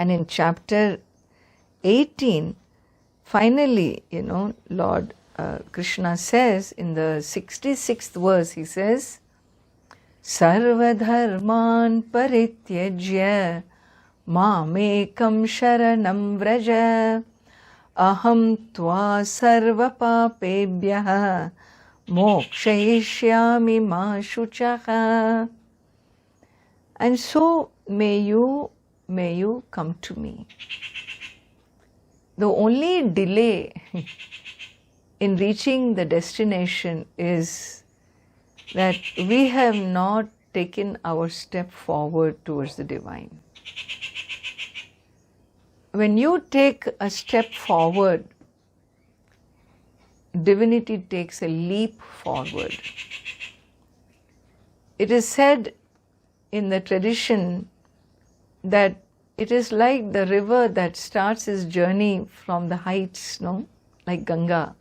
And in chapter 18, finally, Lord Krishna says in the 66th verse, he says, Sarva dharman parityajya mamekam sharanam vraja aham tva sarva papebhyah mokshayishyami ma shuchaha. And so may you come to me. The only delay in reaching the destination is that we have not taken our step forward towards the divine. When you take a step forward, divinity takes a leap forward. It is said in the tradition that it is like the river that starts its journey from the heights, like Ganga,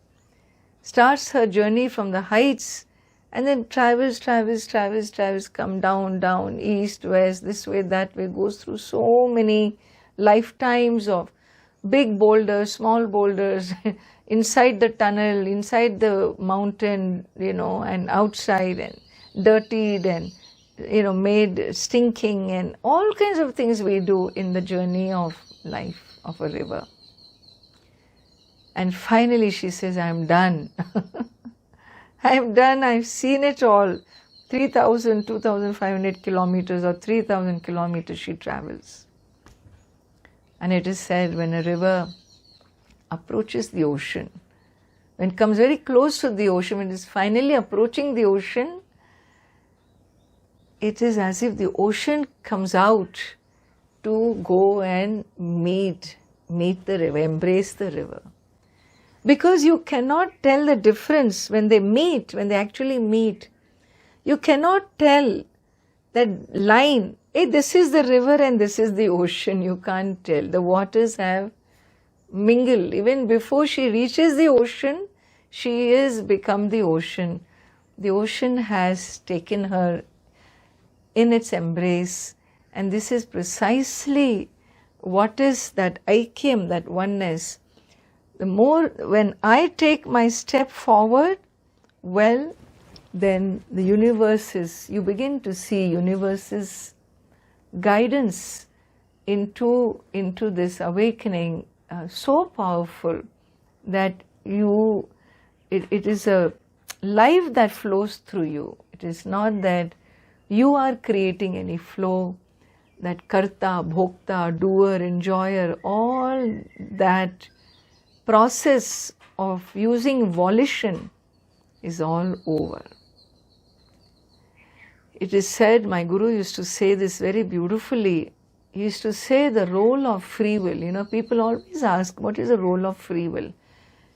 starts her journey from the heights and then travels, come down, east, west, this way, that way, goes through so many lifetimes of big boulders, small boulders, inside the tunnel, inside the mountain, and outside, and dirtied and made stinking, and all kinds of things we do in the journey of life of a river. And finally she says, I am done. I am done, I've seen it all. 3,000, 2,500 kilometers or 3,000 kilometers she travels. And it is said when a river approaches the ocean, when it comes very close to the ocean, when it is finally approaching the ocean, it is as if the ocean comes out to go and meet the river, embrace the river. Because you cannot tell the difference when they meet, when they actually meet. You cannot tell that line, hey, this is the river and this is the ocean. You can't tell. The waters have mingled. Even before she reaches the ocean, she is become the ocean. The ocean has taken her in its embrace, and this is precisely what is that aikyam, that oneness. The more, when I take my step forward, well, then the universe is, you begin to see universe's guidance into this awakening so powerful that it is a life that flows through you. It is not that you are creating any flow, that karta, bhokta, doer, enjoyer, all that process of using volition is all over. It is said, my Guru used to say this very beautifully, he used to say the role of free will. People always ask, what is the role of free will?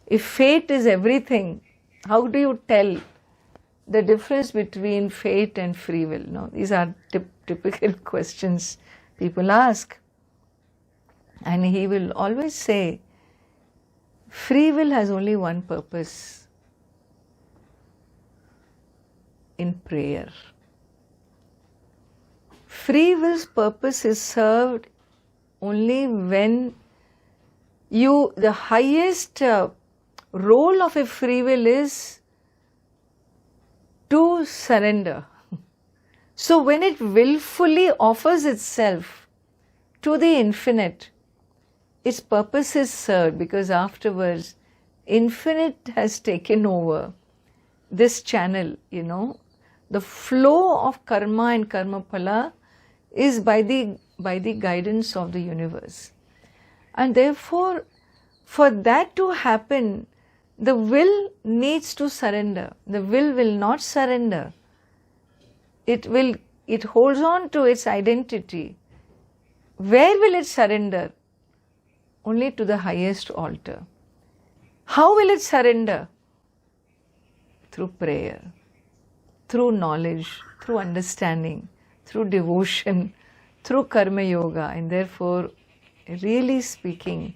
If fate is everything, how do you tell the difference between fate and free will? These are typical questions people ask. And he will always say, free will has only one purpose, in prayer. Free will's purpose is served only when the highest role of a free will is to surrender. So when it willfully offers itself to the infinite, its purpose is served, because afterwards infinite has taken over this channel. The flow of karma and karma phala is by the guidance of the universe. And therefore, for that to happen, the will needs to surrender. The will not surrender. It holds on to its identity. Where will it surrender? Only to the highest altar. How will it surrender? Through prayer, through knowledge, through understanding, through devotion, through karma yoga. And therefore, really speaking,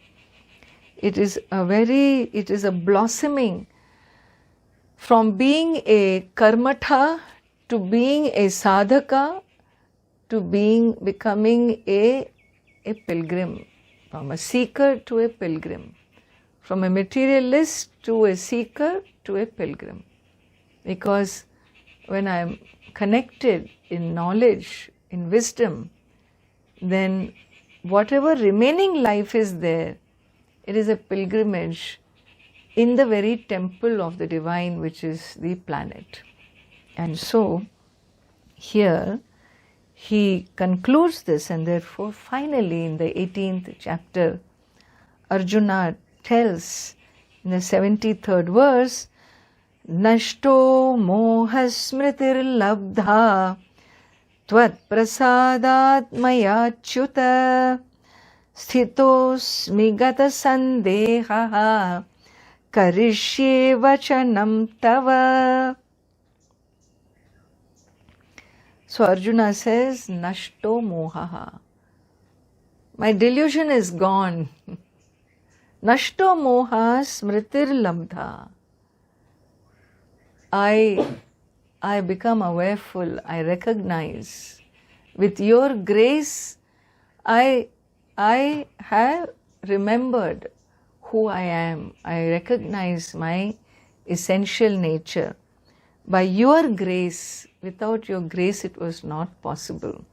it is a blossoming from being a karmatha to being a sadhaka to becoming a a pilgrim, from a seeker to a pilgrim, from a materialist to a seeker to a pilgrim. Because when I am connected in knowledge, in wisdom, then whatever remaining life is there, it is a pilgrimage in the very temple of the divine, which is the planet. And so here he concludes this, and therefore finally in the 18th chapter, Arjuna tells in the 73rd verse, Nashto moha smritir labdha tvat prasadat maya achyuta sthitosmi gata sandeha karishye vachanam tava. So Arjuna says, Nashto mohaha. My delusion is gone. Nashto moha smritir labdha. I become awareful, I recognize. With your grace, I have remembered who I am. I recognize my essential nature. By your grace, without your grace it was not possible.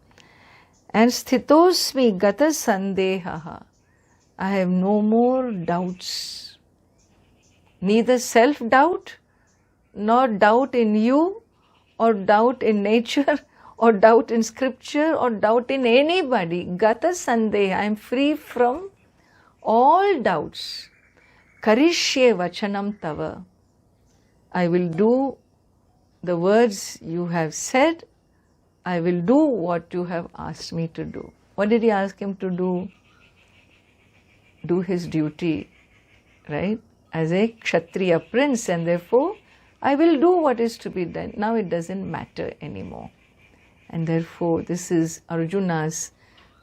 And sthitosmi gata sandehaha. I have no more doubts. Neither self-doubt, nor doubt in you, or doubt in nature, or doubt in scripture, or doubt in anybody. Gata sandeha. I am free from all doubts. Karishye vachanam tava. I will do the words you have said. I will do what you have asked me to do. What did he ask him to do? Do his duty, right? As a Kshatriya prince, and therefore I will do what is to be done. Now it doesn't matter anymore. And therefore this is Arjuna's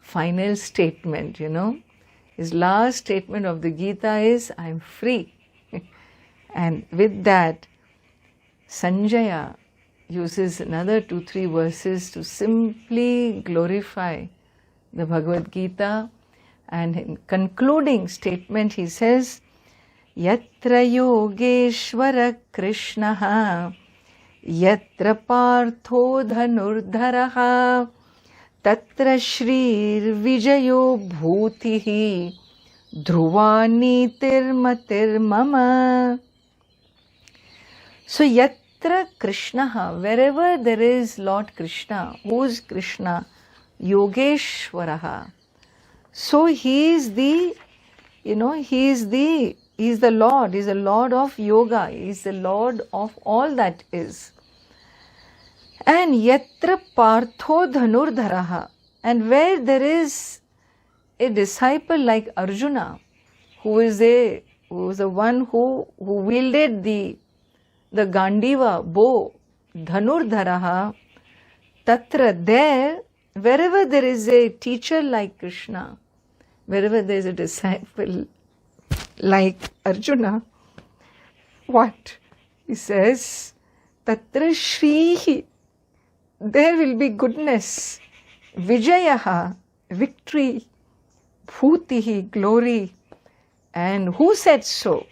final statement, His last statement of the Gita is, I am free. And with that, Sanjaya uses another 2-3 verses to simply glorify the Bhagavad Gita. And in concluding statement he says, Yatra Yogeshwara Krishnaha Yatra Partho Dhanurdharaha Tatra Shrir Vijayo Bhutihi Dhruvani Tirmatir Mama. So Yatra Krishnaha, wherever there is Lord Krishna, who is Krishna? Yogeshwaraha. So he is the, he is the Lord, he is the Lord of yoga, he is the Lord of all that is. And yatra partho dhanurdharaha, and where there is a disciple like Arjuna, who is the one who wielded the Gandiva bow, dhanurdharaha, tatra, there, wherever there is a teacher like Krishna, wherever there is a disciple like Arjuna, what? He says, Tatra Shrihi, there will be goodness, Vijayaha, victory, Bhutihi, glory. And who said so?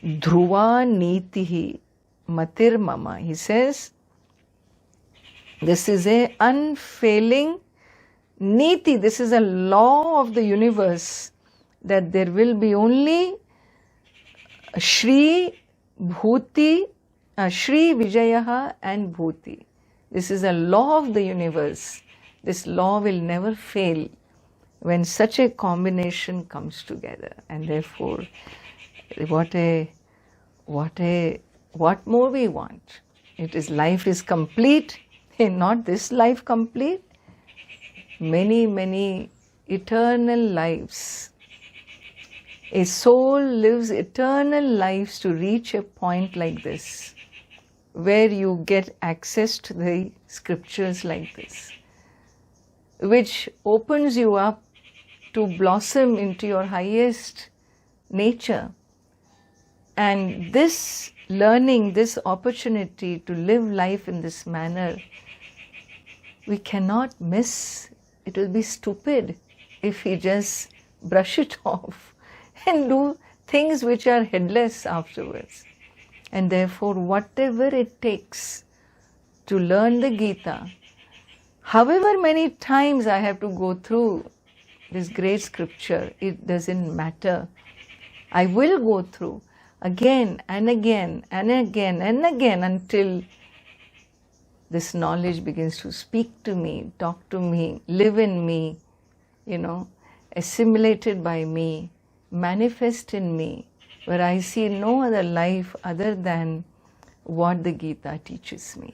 Dhruva Nitihi, Matir Mama. He says, this is a unfailing Niti, this is a law of the universe, that there will be only Shri, Bhuti, Shri, Vijayaha and Bhuti. This is a law of the universe. This law will never fail when such a combination comes together. And therefore, what more we want? Life is complete, not this life complete. Many, many eternal lives. A soul lives eternal lives to reach a point like this, where you get access to the scriptures like this, which opens you up to blossom into your highest nature. And this learning, this opportunity to live life in this manner, we cannot miss. It will be stupid if we just brush it off and do things which are headless afterwards. And therefore, whatever it takes to learn the Gita, however many times I have to go through this great scripture, it doesn't matter. I will go through again and again and again and again until this knowledge begins to speak to me, talk to me, live in me, assimilated by me, manifest in me, where I see no other life other than what the Gita teaches me.